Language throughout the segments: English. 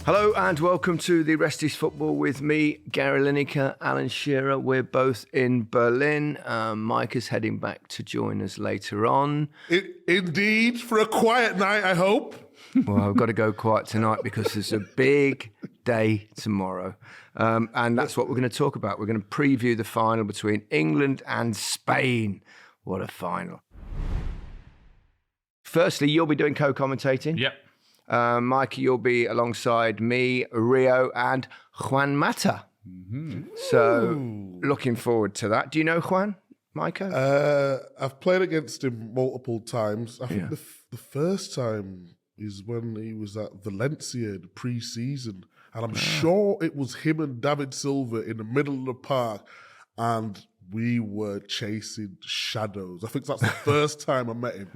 Hello and welcome to the Rest is Football with me, Gary Lineker, Alan Shearer. We're both in Berlin. Micah's heading back to join us later on. Indeed, for a quiet night, I hope. Well, I've got to go quiet tonight because there's a big day tomorrow. And that's what we're going to talk about. We're going to preview the final between England and Spain. What a final. Firstly, you'll be doing co-commentating. Yep. Micah, you'll be alongside me, Rio, and Juan Mata. Mm-hmm. So, looking forward to that. Do you know Juan, Micah? I've played against him multiple times. I think the first time is when he was at Valencia in pre-season. And I'm sure it was him and David Silva in the middle of the park. And we were chasing shadows. I think that's the first time I met him.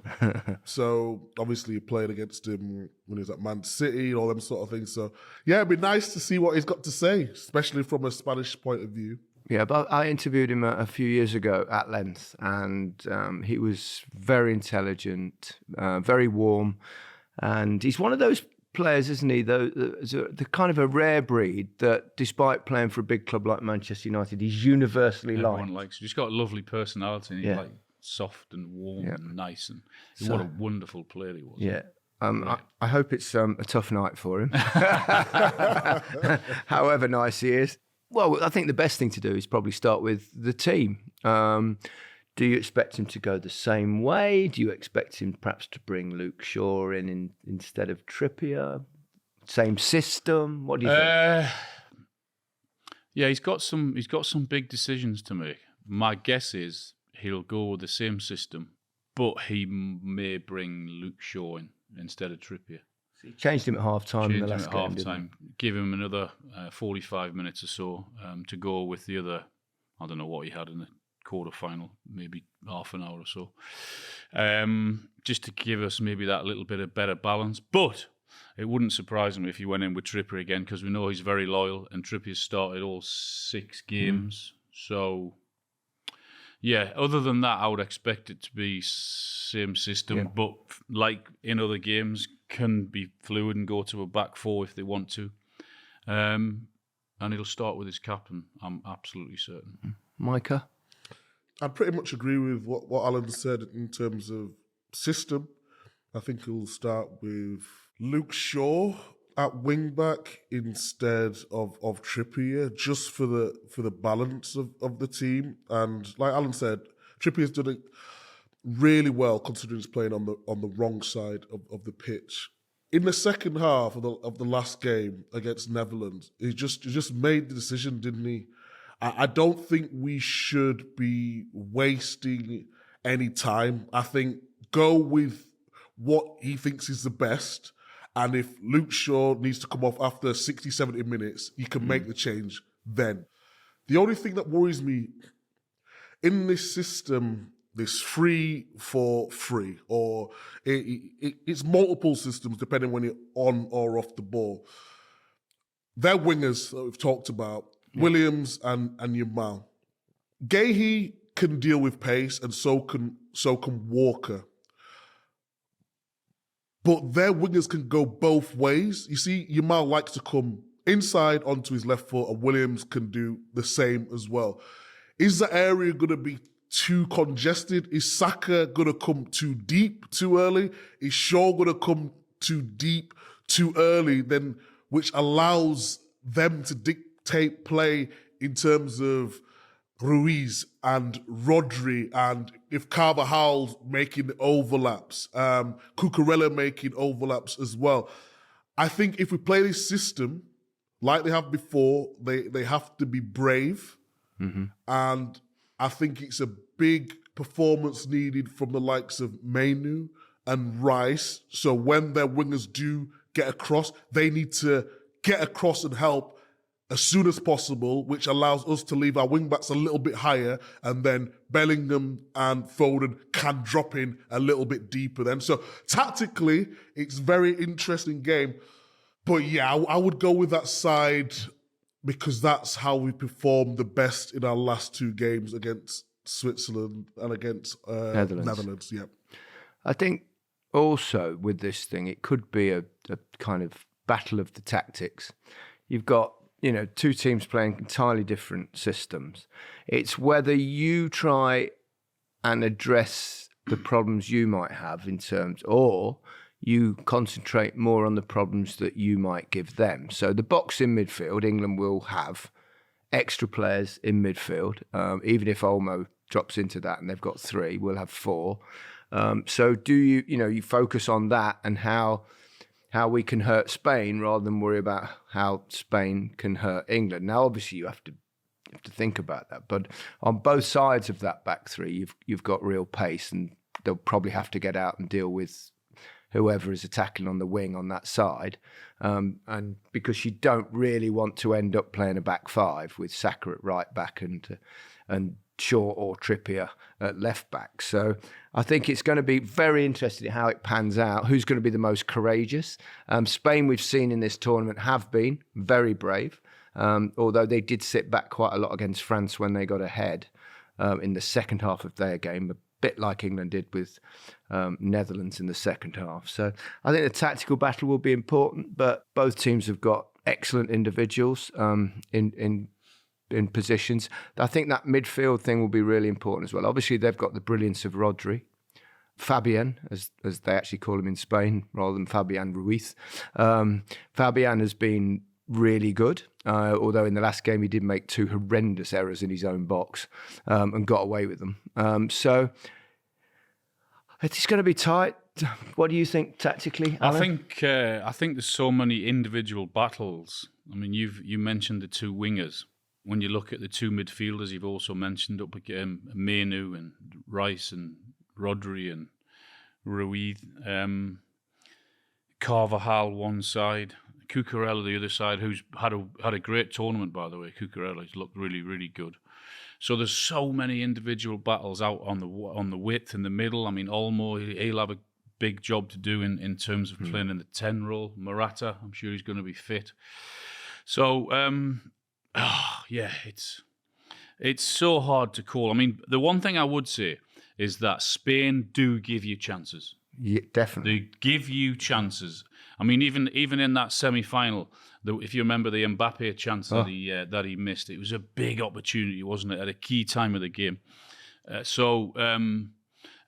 So obviously, he played against him when he was at Man City, all them sort of things. So yeah, it'd be nice to see what he's got to say, especially from a Spanish point of view. Yeah, but I interviewed him a few years ago at length, and he was very intelligent, very warm, and he's one of those players, isn't he? The kind of a rare breed that, despite playing for a big club like Manchester United, he's universally liked. Everyone likes him. He's got a lovely personality. And he's like soft and warm and nice, and what a wonderful player he was. Yeah. I hope it's a tough night for him. However nice he is. Well, I think the best thing to do is probably start with the team. Do you expect him to go the same way? Do you expect him perhaps to bring Luke Shaw in instead of Trippier? Same system? What do you think? Yeah, he's got some big decisions to make. My guess is he'll go with the same system, but he may bring Luke Shaw in instead of Trippier. So he changed him at half-time in the last game, half-time. Give him another 45 minutes or so to go with the other, I don't know what he had in the quarter-final, maybe half an hour or so, just to give us maybe that little bit of better balance. But it wouldn't surprise me if he went in with Trippier again, because we know he's very loyal, and Trippier's started all 6 games. So, yeah, other than that, I would expect it to be same system, but like in other games, can be fluid and go to a back 4 if they want to. And he'll start with his captain, I'm absolutely certain. Micah? I pretty much agree with what Alan said in terms of system. I think he'll start with Luke Shaw at wing back instead of Trippier, just for the balance of the team. And like Alan said, Trippier's done it really well considering he's playing on the wrong side of the pitch. In the second half of the last game against Netherlands, he just made the decision, didn't he? I don't think we should be wasting any time. I think go with what he thinks is the best. And if Luke Shaw needs to come off after 60, 70 minutes, you can make the change then. The only thing that worries me in this system, this 3-4-3, or it's multiple systems depending when you're on or off the ball. They're wingers that we've talked about. Williams and Yamal. Gahey can deal with pace, and so can Walker. But their wingers can go both ways. You see, Yamal likes to come inside onto his left foot, and Williams can do the same as well. Is the area going to be too congested? Is Saka going to come too deep too early? Is Shaw going to come too deep too early, then, which allows them to dictate play in terms of Ruiz and Rodri, and if Carvajal's making overlaps, Cucurella making overlaps as well. I think if we play this system like they have before, they have to be brave. Mm-hmm. And I think it's a big performance needed from the likes of Mainu and Rice. So when their wingers do get across, they need to get across and help as soon as possible, which allows us to leave our wing-backs a little bit higher, and then Bellingham and Foden can drop in a little bit deeper then. So tactically, it's a very interesting game. But yeah, I would go with that side because that's how we performed the best in our last 2 games against Switzerland and against Netherlands. Yeah. I think also with this thing, it could be a kind of battle of the tactics. You've got, two teams playing entirely different systems. It's whether you try and address the problems you might have in terms, or you concentrate more on the problems that you might give them. So the box in midfield, England will have extra players in midfield. Even if Olmo drops into that and they've got 3, we'll have 4. So do you focus on that and how we can hurt Spain rather than worry about how Spain can hurt England. Now, obviously, you have to think about that. But on both sides of that back 3, you've got real pace, and they'll probably have to get out and deal with whoever is attacking on the wing on that side. And because you don't really want to end up playing a back 5 with Saka at right back and Shaw or Trippier at left back. So I think it's going to be very interesting how it pans out. Who's going to be the most courageous? Spain, we've seen in this tournament, have been very brave, although they did sit back quite a lot against France when they got ahead in the second half of their game, a bit like England did with Netherlands in the second half. So I think the tactical battle will be important, but both teams have got excellent individuals in positions. I think that midfield thing will be really important as well. Obviously, they've got the brilliance of Rodri. Fabian, as they actually call him in Spain, rather than Fabian Ruiz. Fabian has been really good, although in the last game he did make 2 horrendous errors in his own box and got away with them. So it's going to be tight. What do you think tactically, Alan? I think there's so many individual battles. I mean, you mentioned the 2 wingers. When you look at the 2 midfielders, you've also mentioned up again Menu and Rice and Rodri and Ruiz, Carvajal one side, Cucurella the other side, who's had a great tournament, by the way. Cucurella's looked really, really good. So there's so many individual battles out on the width in the middle. I mean, Olmo, he'll have a big job to do in terms of playing in the 10 role. Morata, I'm sure he's going to be fit. So it's so hard to call. I mean, the one thing I would say is that Spain do give you chances. Yeah, definitely. They give you chances. I mean, even in that semi-final, if you remember the Mbappe chance that he missed, it was a big opportunity, wasn't it, at a key time of the game. So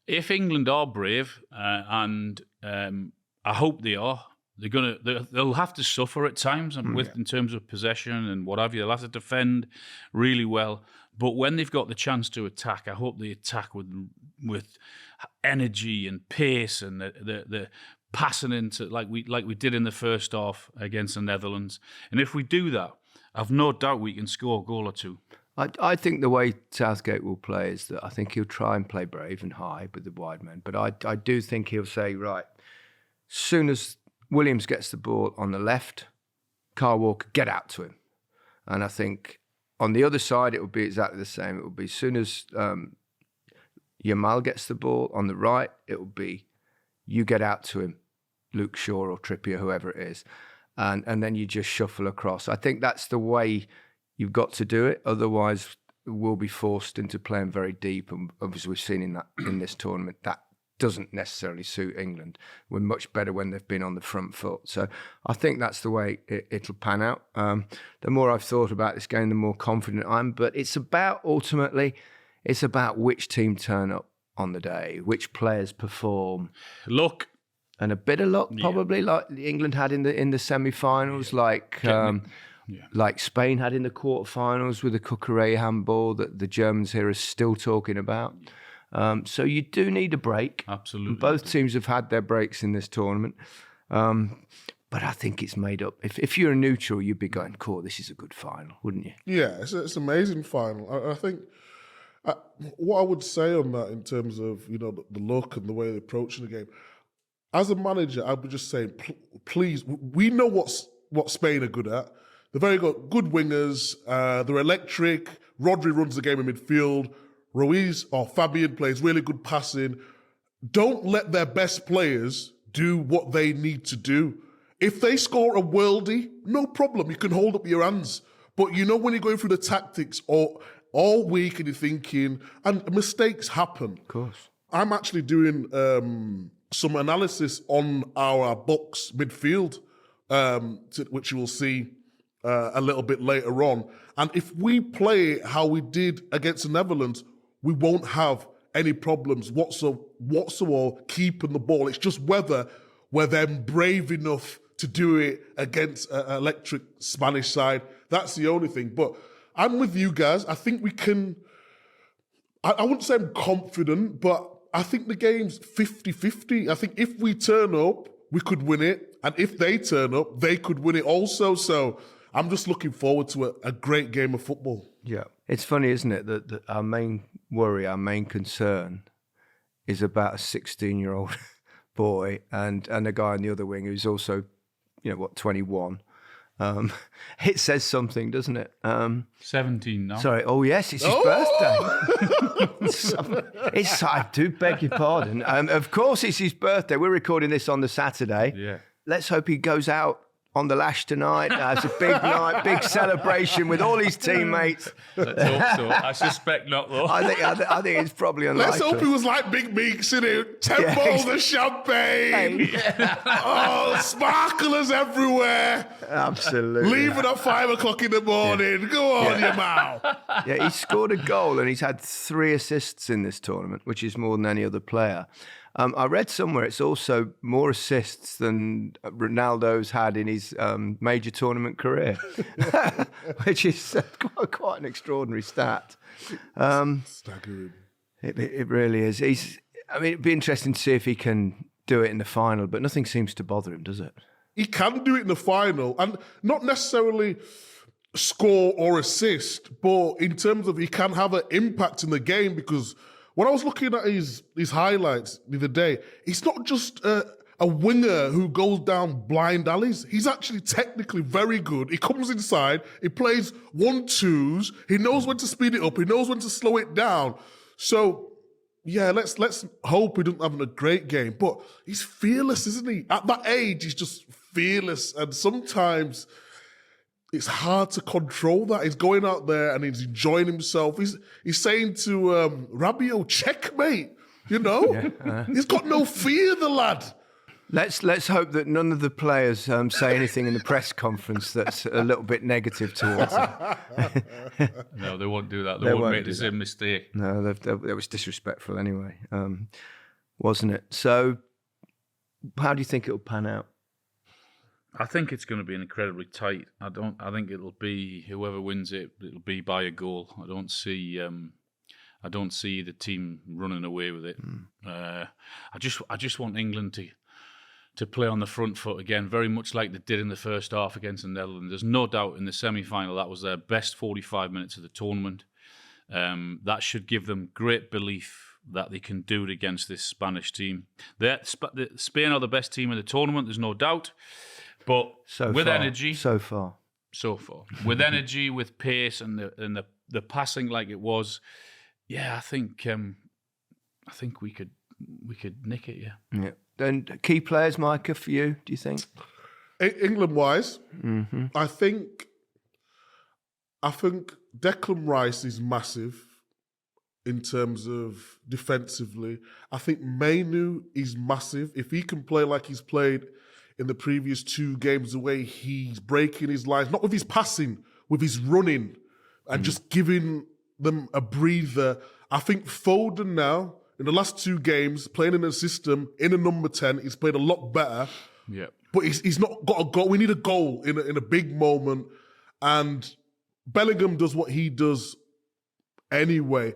if England are brave, and I hope they are, they'll have to suffer at times in terms of possession and what have you. They'll have to defend really well. But when they've got the chance to attack, I hope they attack with energy and pace and the passing into like we did in the first half against the Netherlands. And if we do that, I've no doubt we can score a goal or 2. I think the way Southgate will play is that I think he'll try and play brave and high with the wide men. But I do think he'll say, right, soon as Williams gets the ball on the left, Kyle Walker, get out to him. And I think on the other side, it will be exactly the same. It will be as soon as Yamal gets the ball on the right, it will be you get out to him, Luke Shaw or Trippier, whoever it is. And then you just shuffle across. I think that's the way you've got to do it. Otherwise, we'll be forced into playing very deep. And obviously, we've seen in this tournament that doesn't necessarily suit England. We're much better when they've been on the front foot. So I think that's the way it'll pan out. The more I've thought about this game, the more confident I'm. But it's about which team turn up on the day, which players perform. Luck. And a bit of luck, probably, like England had in the semi-finals, like Spain had in the quarterfinals with the Cucurella handball that the Germans here are still talking about. So you do need a break. Absolutely. And both teams have had their breaks in this tournament. But I think it's made up. If you're a neutral, you'd be going, cool, this is a good final, wouldn't you? Yeah, it's an amazing final. I think what I would say on that in terms of, the look and the way they're approaching the game, as a manager, I would just say, please, we know what Spain are good at. They've very got good wingers. They're electric. Rodri runs the game in midfield. Ruiz or Fabian plays really good passing. Don't let their best players do what they need to do. If they score a worldie, no problem. You can hold up your hands. But when you're going through the tactics all week and you're thinking, and mistakes happen. Of course. I'm actually doing some analysis on our box midfield which you will see a little bit later on. And if we play how we did against the Netherlands, we won't have any problems whatsoever keeping the ball. It's just whether we're then brave enough to do it against an electric Spanish side. That's the only thing. But I'm with you guys. I think we can... I wouldn't say I'm confident, but I think the game's 50-50. I think if we turn up, we could win it. And if they turn up, they could win it also. So I'm just looking forward to a great game of football. Yeah. It's funny, isn't it, that our main worry, our main concern is about a 16-year-old boy and a guy on the other wing who's also, 21. It says something, doesn't it? 17 now. Sorry. Oh, yes, it's his birthday. I do beg your pardon. Of course, it's his birthday. We're recording this on the Saturday. Yeah. Let's hope he goes out on the lash tonight. It's a big night, big celebration with all his teammates. Let's hope so. I suspect not, though. I think it's probably unlikely. Let's hope he was like Big Meeks, in it. 10 bowls of champagne. Oh, sparklers everywhere. Absolutely. Leaving at 5 o'clock in the morning. Yeah. Go on, Yamal. Yeah, he scored a goal and he's had 3 assists in this tournament, which is more than any other player. I read somewhere it's also more assists than Ronaldo's had in his major tournament career, which is quite an extraordinary stat. Staggering. It really is. It'd be interesting to see if he can do it in the final, but nothing seems to bother him, does it? He can do it in the final, and not necessarily score or assist, but in terms of he can have an impact in the game, because when I was looking at his highlights the other day, he's not just a winger who goes down blind alleys. He's actually technically very good. He comes inside, he plays 1-2s, he knows when to speed it up, he knows when to slow it down. So, yeah, let's hope he doesn't have a great game. But he's fearless, isn't he? At that age, he's just fearless. And sometimes it's hard to control that. He's going out there and he's enjoying himself. He's saying to Rabiot, checkmate, He's got no fear, the lad. Let's hope that none of the players say anything in the press conference that's a little bit negative towards him. No, they won't do that. They won't make the same mistake. No, that was disrespectful anyway, wasn't it? So how do you think it'll pan out? I think it's going to be incredibly tight. I think it'll be whoever wins it. It'll be by a goal. I don't see the team running away with it. I just want England to play on the front foot again, very much like they did in the first half against the Netherlands. There's no doubt in the semi-final that was their best 45 minutes of the tournament. That should give them great belief that they can do it against this Spanish team. Spain are the best team in the tournament. There's no doubt. But energy, so far, with energy, with pace, and the passing like it was, yeah, I think we could nick it, yeah. Yeah. And key players, Micah, for you, do you think? England-wise, I think Declan Rice is massive in terms of defensively. I think Mainu is massive. If he can play like he's played in the previous 2 games, the way he's breaking his lines, not with his passing, with his running, and just giving them a breather. I think Foden now, in the last 2 games, playing in a system, in a number 10, he's played a lot better. Yeah. But he's not got a goal. We need a goal in a big moment. And Bellingham does what he does anyway.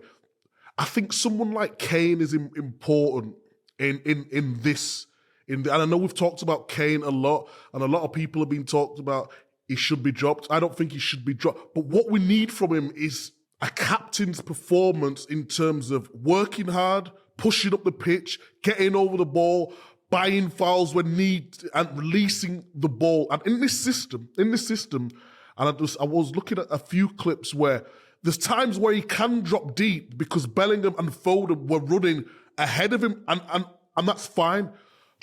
I think someone like Kane is important in this. And I know we've talked about Kane a lot, and a lot of people have been talked about he should be dropped. I don't think he should be dropped. But what we need from him is a captain's performance in terms of working hard, pushing up the pitch, getting over the ball, buying fouls when need, and releasing the ball. And in this system, and I was looking at a few clips where there's times where he can drop deep because Bellingham and Foden were running ahead of him, and that's fine.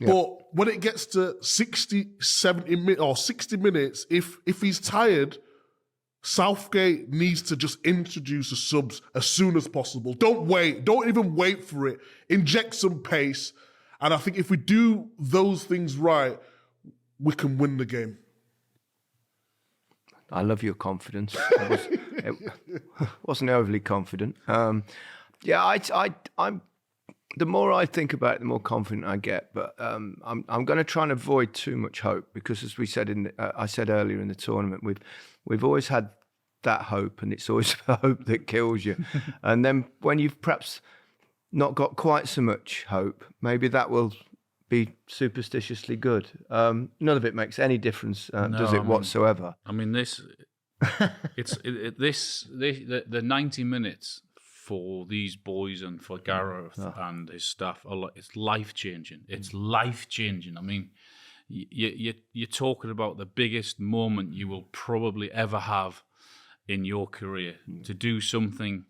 Yeah. But when it gets to 60, 70 minutes or 60 minutes, if he's tired, Southgate needs to just introduce the subs as soon as possible. Don't wait. Don't even wait for it. Inject some pace. And I think if we do those things right, we can win the game? I love your confidence. Wasn't overly confident. I'm. The more I think about it, the more confident I get. But I'm going to try and avoid too much hope because, as we said I said earlier in the tournament, we've always had that hope, and it's always the hope that kills you. And then when you've perhaps not got quite so much hope, maybe that will be superstitiously good. None of it makes any difference, does it, whatsoever? I mean, the 90 minutes for these boys and for Gareth and his staff, it's life changing. It's life changing. I mean, you're talking about the biggest moment you will probably ever have in your career to do something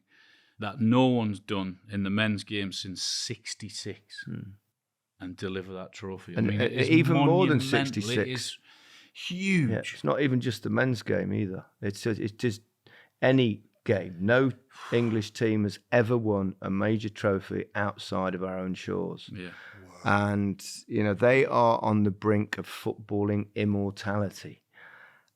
that no one's done in the men's game since '66. And deliver that trophy. I mean, it is even more than monumental. 66. It is huge. Yeah, it's not even just the men's game either. It's just any game. No English team has ever won a major trophy outside of our own shores. Yeah. And, they are on the brink of footballing immortality.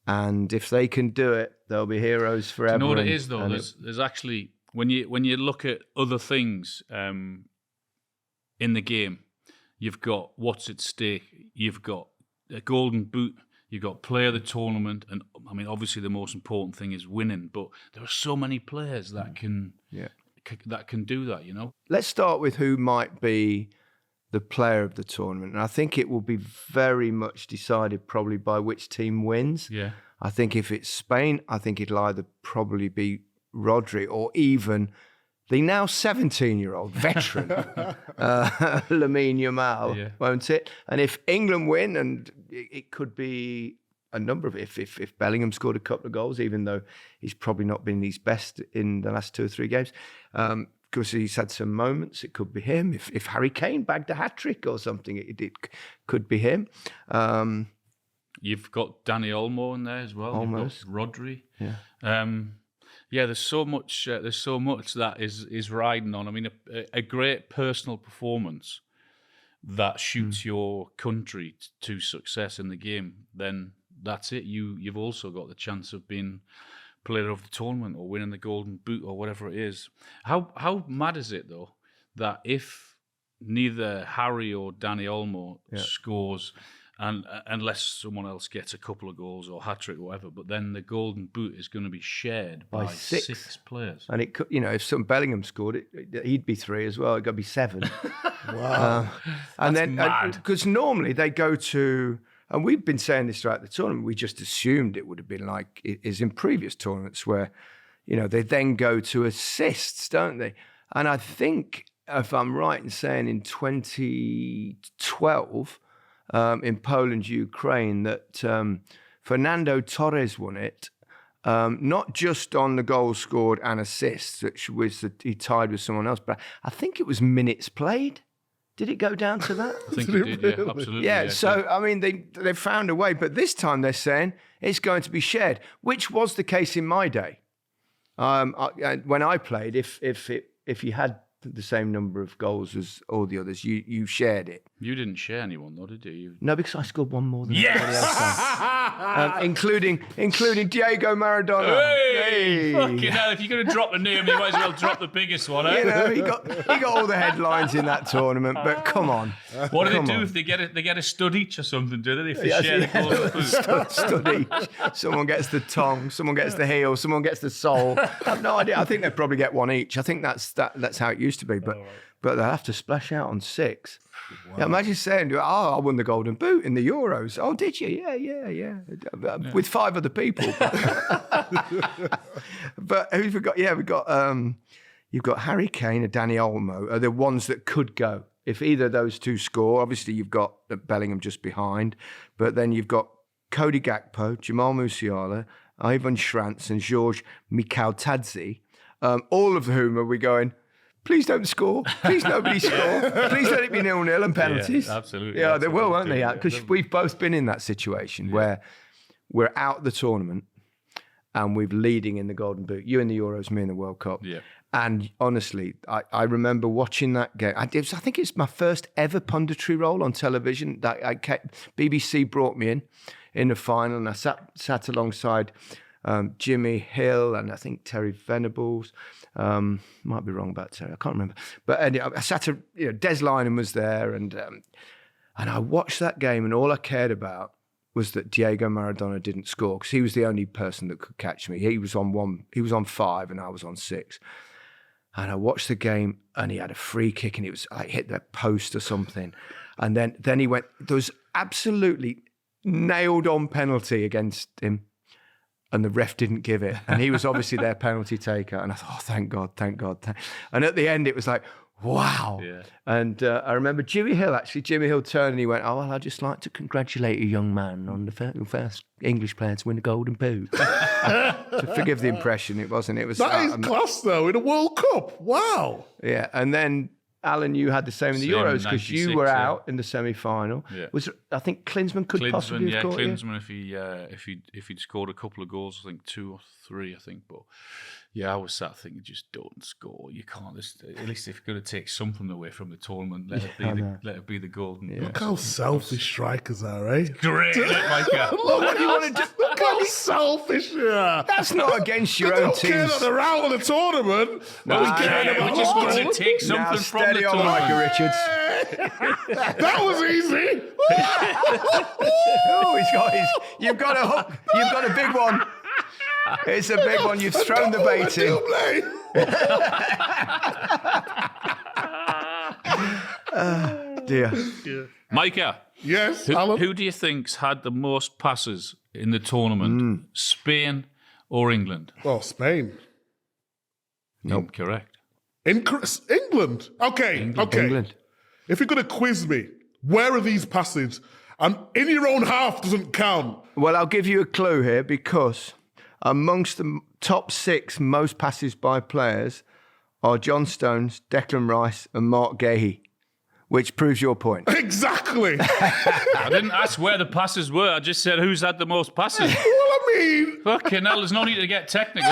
And if they can do it, they'll be heroes forever. Do you know what it is, though? There's actually, when you look at other things in the game, you've got what's at stake. You've got a golden boot. You've got player of the tournament. And, I mean, obviously the most important thing is winning. But there are so many players that can do that, Let's start with who might be the player of the tournament. And I think it will be very much decided probably by which team wins. Yeah. I think if it's Spain, I think it'll either probably be Rodri or even the now 17-year-old veteran, Lamine Yamal, won't it? And if England win, and it could be a number of, if Bellingham scored a couple of goals, even though he's probably not been his best in the last 2 or 3 games, because he's had some moments, it could be him. If Harry Kane bagged a hat-trick or something, it could be him. You've got Dani Olmo in there as well. Almost. You've got Rodri. Yeah. There's so much. There's so much that is riding on. I mean, a great personal performance that shoots your country to success in the game. Then that's it. You've also got the chance of being player of the tournament or winning the golden boot or whatever it is. How mad is it though that if neither Harry or Dani Olmo scores, and unless someone else gets a couple of goals or hat-trick or whatever, but then the golden boot is going to be shared by 6 players. And it could, if some Bellingham scored it, he'd be 3 as well. It'd got to be 7. Wow. And then, mad. because normally they go to, and we've been saying this throughout the tournament, we just assumed it would have been like it is in previous tournaments where, they then go to assists, don't they? And I think, if I'm right in saying in 2012, in Poland, Ukraine, that Fernando Torres won it, not just on the goals scored and assists, which was he tied with someone else, but I think it was minutes played. Did it go down to that? I think it did, yeah, absolutely. Yeah, so, I mean, they found a way, but this time they're saying it's going to be shared, which was the case in my day. When I played, if you had the same number of goals as all the others, you shared it. You didn't share anyone, though, did you? No, because I scored one more than everybody else, including Diego Maradona. Hey! Fucking hell! If you're going to drop the name, you might as well drop the biggest one. Eh? He got all the headlines in that tournament. But come on, what do they do if they get a stud each or something? Do they? If they share the goals, stud each. Someone gets the tongue, someone gets the heel, someone gets the soul. I have no idea. I think they probably get one each. I think that's how it used to be. But they'll have to splash out on 6. Wow. Yeah, imagine saying, I won the Golden Boot in the Euros. Oh, did you? Yeah. With 5 other people. But who've we got? Yeah, we've got, you've got Harry Kane and Dani Olmo are the ones that could go. If either of those 2 score, obviously you've got Bellingham just behind, but then you've got Cody Gakpo, Jamal Musiala, Ivan Schranz and George Mikautadze, all of whom are we going, please don't score. Please nobody score. Please let it be 0-0 and penalties. Yeah, absolutely. Yeah, they will, won't they? Because we've both been in that situation where we're out the tournament and we're leading in the Golden Boot. You in the Euros, me in the World Cup. Yeah. And honestly, I remember watching that game. I think it's my first ever punditry role on television. BBC brought me in the final, and I sat alongside Jimmy Hill and I think Terry Venables. Might be wrong about Terry, I can't remember. But anyway, I sat. Des Lynam was there, and I watched that game, and all I cared about was that Diego Maradona didn't score, because he was the only person that could catch me. He was on 5, and I was on 6. And I watched the game, and he had a free kick, and it was like hit the post or something. And then he went, there was absolutely nailed on penalty against him, and the ref didn't give it. And he was obviously their penalty taker. And I thought, oh, thank God. And at the end, it was like, wow. Yeah. And I remember Jimmy Hill turned and he went, oh, well, I'd just like to congratulate a young man on the first English player to win the Golden Boot. To forgive the impression, it wasn't. It was That is class, though, in a World Cup. Wow. Yeah, and then, Alan, you had the same in the Euros, because you were out in the semi-final. Yeah. I think Klinsmann could possibly have caught Klinsmann, if he'd scored a couple of goals, I think 2 or 3, I think, but... Yeah, I was sat thinking, just don't score. You can't. At least if you're going to take something away from the tournament, let it be the golden. Yeah. Look how selfish strikers are, eh? Great, Micah. Look, you want to just look how selfish they are. That's not against your They own don't care team. that they're out of the tournament. No, we care about we just want goals. to take something from the steady on, tournament. Micah Richards. That was easy. Oh, you've got a hook. You've got a big one. It's a big one. You've thrown the bait in. Dear. Micah. Yes, Alan. Who do you think's had the most passes in the tournament? Spain or England? Oh, Spain. Nope. Incorrect. England. Okay. England. If you're going to quiz me, where are these passes? And in your own half doesn't count. Well, I'll give you a clue here, because amongst the top 6 most passes by players are John Stones, Declan Rice and Mark Gahey, which proves your point. Exactly. I didn't ask where the passes were. I just said who's had the most passes. Well, I mean... Fucking hell, there's no need to get technical.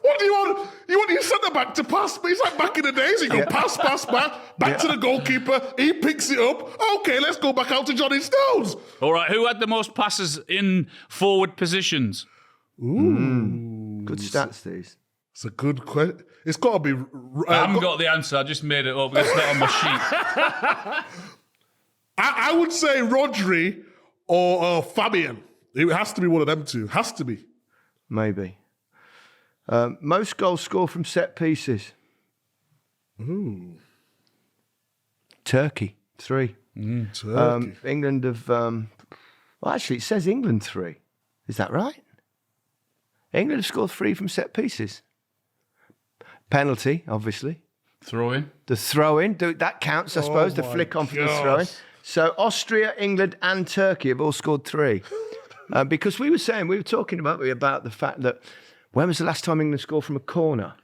What do you want? You want your centre-back to pass? It's like back in the days. You go pass, back to the goalkeeper. He picks it up. Okay, let's go back out to Johnny Stones. All right, who had the most passes in forward positions? Good stats, these. It's a good question. It's got to be... I haven't got the answer. I just made it up. It's not on my sheet. I would say Rodri or Fabian. It has to be one of them two. Has to be. Maybe. Most goals scored from set pieces. Turkey, 3. Turkey. England have... well, actually, it says England 3. Is that right? England have scored 3 from set pieces. Penalty, obviously. Throw in. The throw-in, that counts, I suppose, the flick on for the throw-in. So Austria, England and Turkey have all scored 3. Because we were talking about the fact that when was the last time England scored from a corner?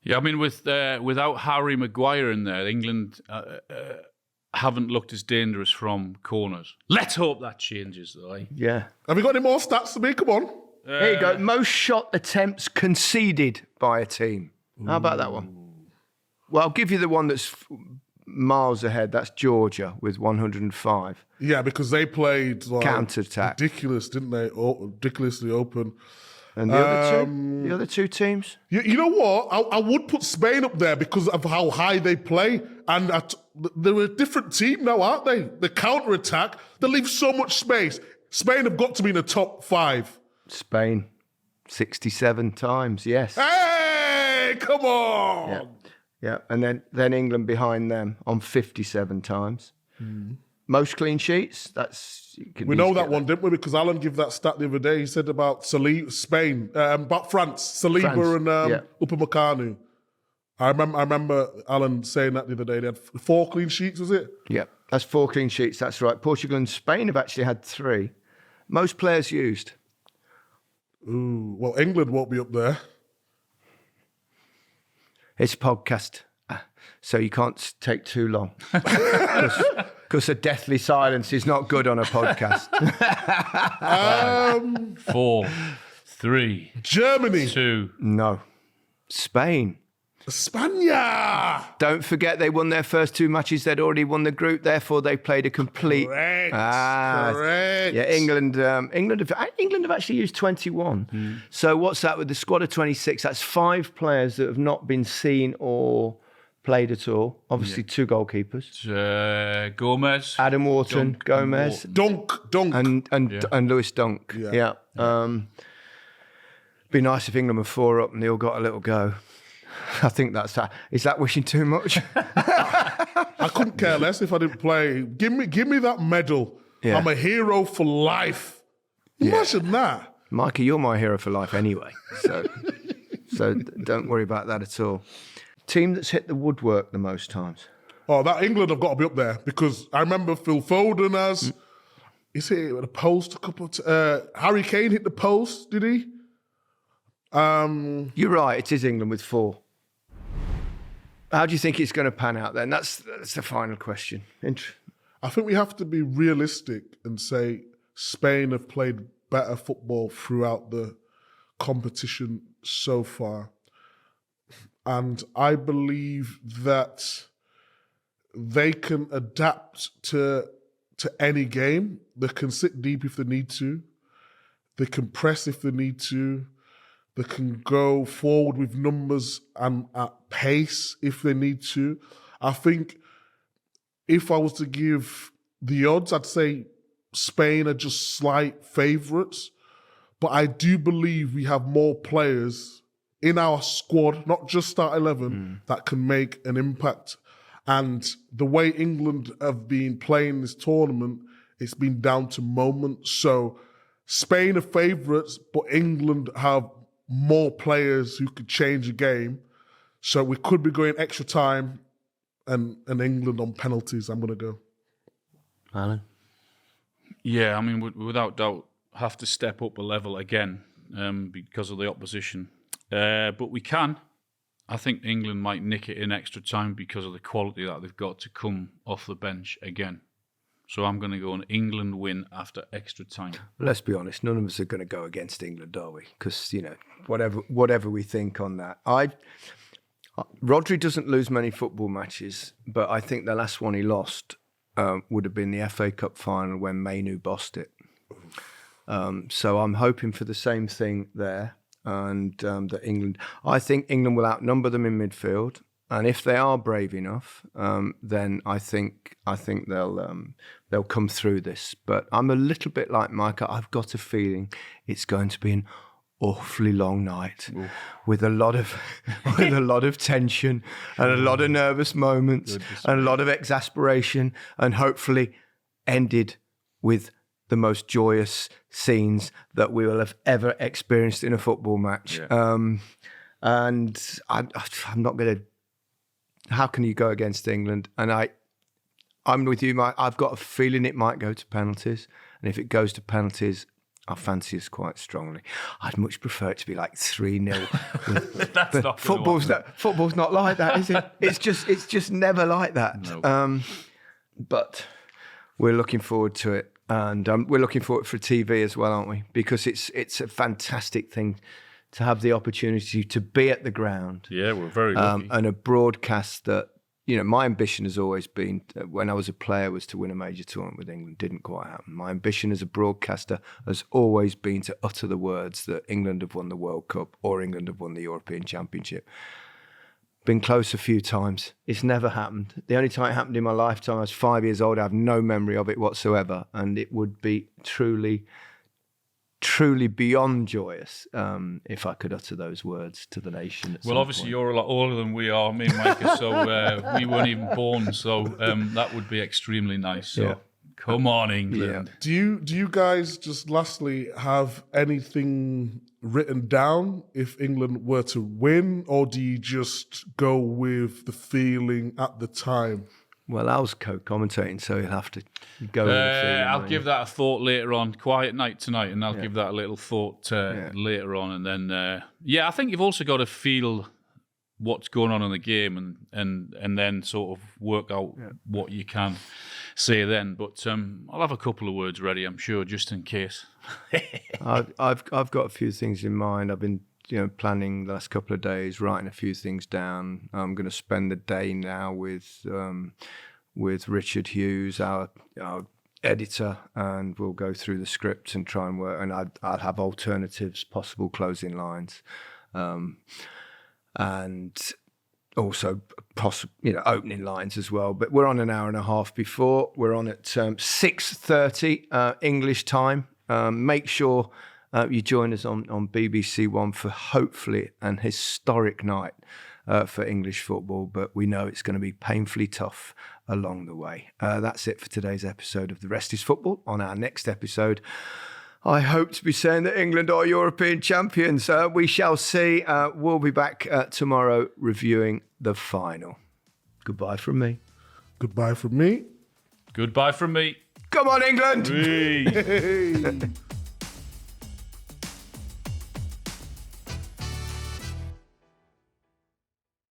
Yeah, I mean, without Harry Maguire in there, England haven't looked as dangerous from corners. Let's hope that changes, though. Eh? Yeah. Have you got any more stats to me? Come on. Here you go. Most shot attempts conceded by a team. How about that one? Well, I'll give you the one that's miles ahead. That's Georgia with 105. Yeah, because they played like counter-attack. Ridiculous, didn't they? Ridiculously open. And the other two teams? You know what? I would put Spain up there because of how high they play. And they're a different team now, aren't they? The counter-attack, they leave so much space. Spain have got to be in the top 5. Spain, 67 times, yes. Hey, come on! Yeah. And then England behind them on 57 times. Most clean sheets, we know that one, didn't we? Because Alan gave that stat the other day. He said about Spain, about France, Saliba and Upamecano. I remember Alan saying that the other day. They had 4 clean sheets, was it? Yeah, that's 4 clean sheets, that's right. Portugal and Spain have actually had 3. Most players used. Ooh, well, England won't be up there. It's a podcast, so you can't take too long. Because a deathly silence is not good on a podcast. 4, 3, Germany. 2. No. Spain. Spania! Don't forget they won their first 2 matches. They'd already won the group. Therefore, they played a complete... Correct. Yeah, England have actually used 21. So what's that with the squad of 26? That's 5 players that have not been seen or played at all. Obviously, 2 goalkeepers. Gomez. Adam Wharton, Gomez. Dunk. And Lewis Dunk. Yeah. Be nice if England were 4 up and they all got a little go. I think that's that. Is that wishing too much? I couldn't care less if I didn't play. Give me that medal. Yeah. I'm a hero for life. Imagine that. Micah, you're my hero for life anyway. So don't worry about that at all. Team that's hit the woodwork the most times. Oh, that England have got to be up there because I remember Phil Foden has. He's hit the post a couple of Harry Kane hit the post, did he? You're right, it is England with 4. How do you think it's going to pan out then? That's the final question. I think we have to be realistic and say Spain have played better football throughout the competition so far. And I believe that they can adapt to any game. They can sit deep if they need to. They can press if they need to. They can go forward with numbers and at pace if they need to. I think if I was to give the odds, I'd say Spain are just slight favourites. But I do believe we have more players in our squad, not just start 11, that can make an impact. And the way England have been playing this tournament, it's been down to moments. So Spain are favourites, but England have more players who could change a game. So we could be going extra time and England on penalties. I'm going to go. Alan? Yeah, I mean, without doubt, have to step up a level again because of the opposition. But we can. I think England might nick it in extra time because of the quality that they've got to come off the bench again. So I'm going to go an England win after extra time. Let's be honest, none of us are going to go against England, are we? Because, whatever we think on that. Rodri doesn't lose many football matches, but I think the last one he lost would have been the FA Cup final when Mainu bossed it. So I'm hoping for the same thing there. And that England, I think England will outnumber them in midfield, and if they are brave enough, then I think they'll come through this. But I'm a little bit like Micah. I've got a feeling it's going to be an awfully long night with a lot of tension and a lot of nervous moments and a lot of exasperation, and hopefully ended with the most joyous scenes that we will have ever experienced in a football match. Yeah. And I'm not going to... How can you go against England? And I'm with you, Mike. I've got a feeling it might go to penalties. And if it goes to penalties, I fancy us quite strongly. I'd much prefer it to be like 3-0. But football's not like that, is it? It's just never like that. No. But we're looking forward to it. And we're looking forward for TV as well, aren't we? Because it's a fantastic thing to have the opportunity to be at the ground. Yeah, we're very lucky. And a broadcast that, my ambition has always been, when I was a player, was to win a major tournament with England. Didn't quite happen. My ambition as a broadcaster has always been to utter the words that England have won the World Cup or England have won the European Championship. Been close a few times. It's never happened. The only time it happened in my lifetime, I was 5 years old. I have no memory of it whatsoever. And it would be truly, truly beyond joyous if I could utter those words to the nation. Well, obviously, you're a lot older than we are, me and Micah, so we weren't even born. So that would be extremely nice. So come on, England. Yeah. Do you guys, just lastly, have anything written down if England were to win, or do you just go with the feeling at the time? Well, I was co-commentating, so you'll have to go with the feeling. I'll give that a thought later on. Quiet night tonight, and I'll give that a little thought later on. And then, I think you've also got to feel what's going on in the game and then sort of work out what you can say then. But I'll have a couple of words ready, I'm sure, just in case. I've got a few things in mind. I've been planning the last couple of days, writing a few things down. I'm going to spend the day now with Richard Hughes, our editor, and we'll go through the script and try and work. And I'll have alternatives, possible closing lines, and also opening lines as well. But we're on an hour and a half before. We're on at 6:30 English time. Make sure you join us on BBC One for hopefully an historic night for English football, but we know it's going to be painfully tough along the way. That's it for today's episode of The Rest is Football. On our next episode, I hope to be saying that England are European champions. We shall see. We'll be back tomorrow reviewing the final. Goodbye from me. Goodbye from me. Goodbye from me. Come on, England! Hey.